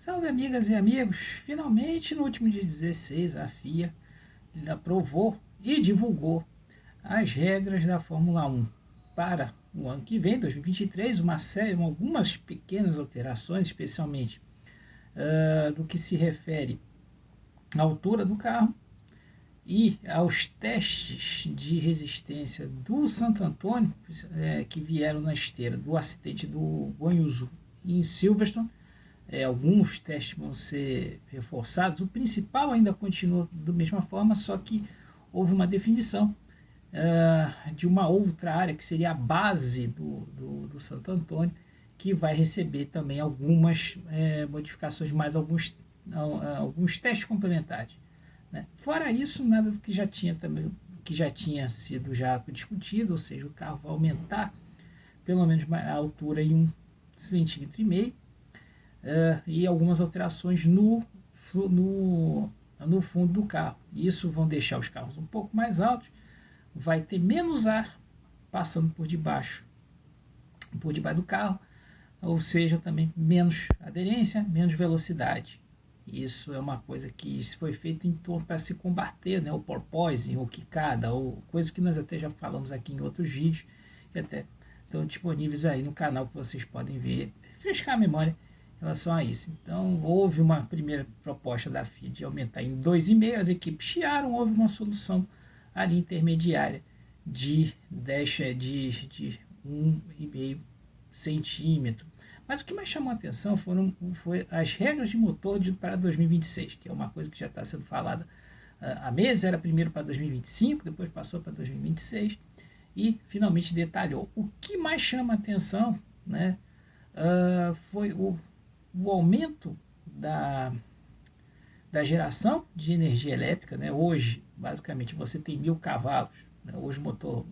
Salve, amigas e amigos! Finalmente, no último dia 16, a FIA aprovou e divulgou as regras da Fórmula 1 para o ano que vem, 2023, uma série, algumas pequenas alterações, especialmente do que se refere à altura do carro e aos testes de resistência do Santo Antônio, que vieram na esteira do acidente do Guanyu Zhou em Silverstone. Alguns testes vão ser reforçados, o principal ainda continua da mesma forma, só que houve uma definição de uma outra área, que seria a base do Santo Antônio, que vai receber também algumas modificações, mais alguns testes complementares. Né? Fora isso, nada do que já tinha sido já discutido, ou seja, o carro vai aumentar pelo menos a altura em 1,5 cm, e algumas alterações no fundo do carro. Isso vão deixar os carros um pouco mais altos, vai ter menos ar passando por debaixo do carro, ou seja, também menos aderência, menos velocidade. Isso é uma coisa que foi feita em torno para se combater, né, o porpoising, ou quicada, ou coisa que nós até já falamos aqui em outros vídeos, que até estão disponíveis aí no canal, que vocês podem ver, refrescar a memória em relação a isso. Então, houve uma primeira proposta da FIA de aumentar em 2,5, as equipes chiaram, houve uma solução ali intermediária de 1,5 centímetro. Mas o que mais chamou a atenção foi as regras de motor para 2026, que é uma coisa que já está sendo falada há meses. Era primeiro para 2025, depois passou para 2026 e finalmente detalhou. O que mais chama a atenção, né, foi o aumento da geração de energia elétrica. Né? Hoje, basicamente, você tem 1.000 cavalos. Né? Hoje, vou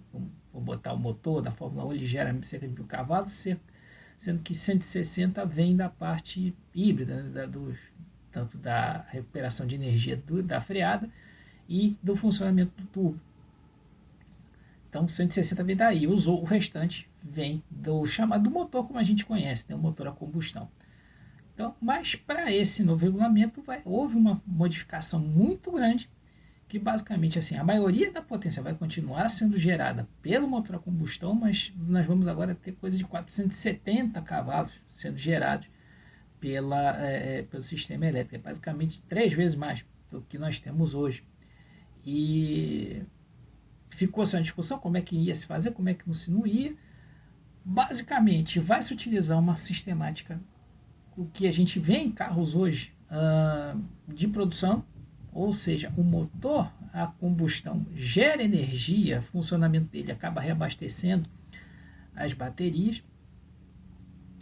botar o motor da Fórmula 1, ele gera cerca de 1.000 cavalos, sendo que 160 vem da parte híbrida, né? Tanto da recuperação de energia da freada e do funcionamento do turbo. Então, 160 vem daí. O restante vem do chamado motor, como a gente conhece, né? O motor a combustão. Então, mas para esse novo regulamento houve uma modificação muito grande, que basicamente assim, a maioria da potência vai continuar sendo gerada pelo motor a combustão, mas nós vamos agora ter coisa de 470 cavalos sendo gerados pelo sistema elétrico, basicamente 3 vezes mais do que nós temos hoje. E ficou essa discussão, como é que ia se fazer, como é que não ia. Basicamente, vai se utilizar uma sistemática, o que a gente vê em carros hoje, de produção, ou seja, o motor a combustão gera energia, o funcionamento dele acaba reabastecendo as baterias.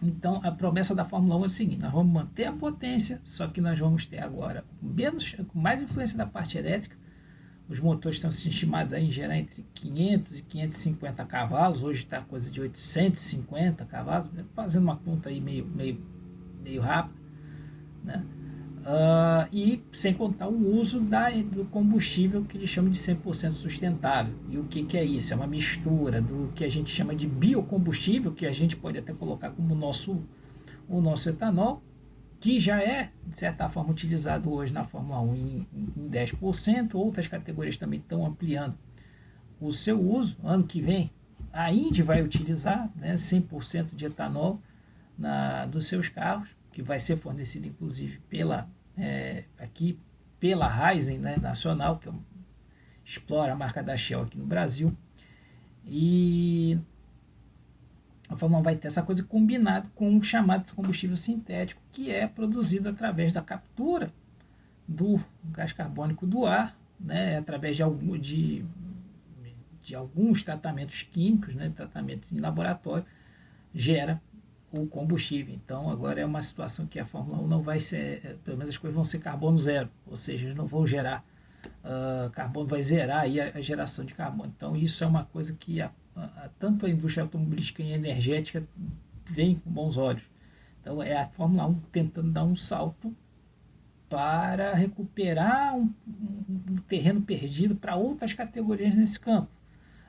Então, a promessa da Fórmula 1 é o seguinte: nós vamos manter a potência, só que nós vamos ter agora com mais influência da parte elétrica. Os motores estão estimados em gerar entre 500 e 550 cavalos, hoje está coisa de 850 cavalos, fazendo uma conta aí meio rápida, né? E sem contar o uso do combustível, que eles chamam de 100% sustentável. E o que é isso? É uma mistura do que a gente chama de biocombustível, que a gente pode até colocar como o nosso etanol, que já é, de certa forma, utilizado hoje na Fórmula 1 em 10%. Outras categorias também estão ampliando o seu uso. Ano que vem, a Indy vai utilizar, né, 100% de etanol dos seus carros, que vai ser fornecido inclusive pela Raízen, né, nacional, que explora a marca da Shell aqui no Brasil. E a Fórmula 1 vai ter essa coisa combinada com o chamado combustível sintético, que é produzido através da captura do gás carbônico do ar, né, através de alguns tratamentos químicos, né, tratamentos em laboratório, gera o combustível. Então, agora é uma situação que a Fórmula 1 não vai ser, pelo menos as coisas vão ser carbono zero, ou seja, eles não vão gerar carbono, vai zerar aí a geração de carbono. Então, isso é uma coisa que tanto a indústria automobilística e energética vem com bons olhos. Então, é a Fórmula 1 tentando dar um salto para recuperar um terreno perdido para outras categorias nesse campo.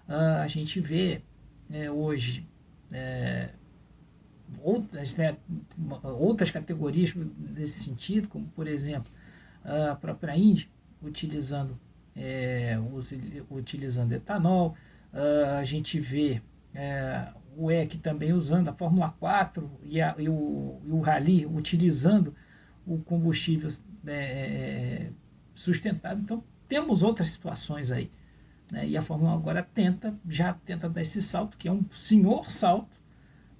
A gente vê hoje outras, né, outras categorias nesse sentido, como por exemplo a própria Indy utilizando, utilizando etanol, a gente vê o EC também usando, a Fórmula 4 e o Rally utilizando o combustível sustentável. Então temos outras situações aí, né? E a Fórmula 1 agora já tenta dar esse salto, que é um senhor salto,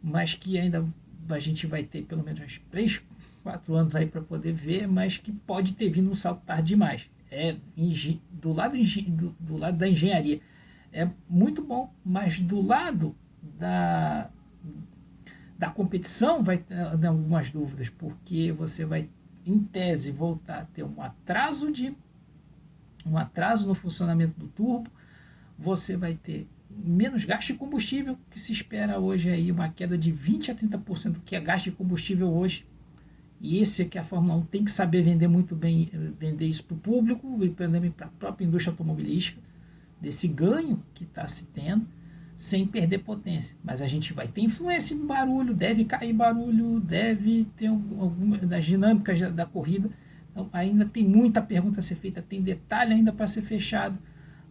mas que ainda a gente vai ter pelo menos uns 3, 4 anos aí para poder ver, mas que pode ter vindo um salto tarde demais. Do lado da engenharia é muito bom, mas do lado da competição vai ter algumas dúvidas, porque você vai, em tese, voltar a ter um atraso no funcionamento do turbo, você vai ter menos gasto de combustível, que se espera hoje aí uma queda de 20 a 30% do que é gasto de combustível hoje. E esse é que a Fórmula 1 tem que saber vender muito bem, vender isso para o público e também para a própria indústria automobilística, desse ganho que está se tendo, sem perder potência. Mas a gente vai ter influência em barulho, deve cair barulho, deve ter algumas das dinâmicas da corrida. Então ainda tem muita pergunta a ser feita, tem detalhe ainda para ser fechado,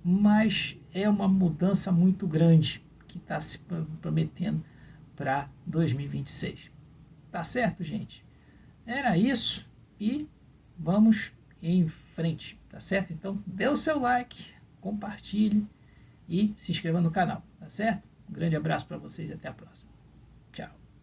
mas é uma mudança muito grande que está se prometendo para 2026. Tá certo, gente? Era isso e vamos em frente, tá certo? Então dê o seu like, compartilhe e se inscreva no canal, tá certo? Um grande abraço para vocês e até a próxima.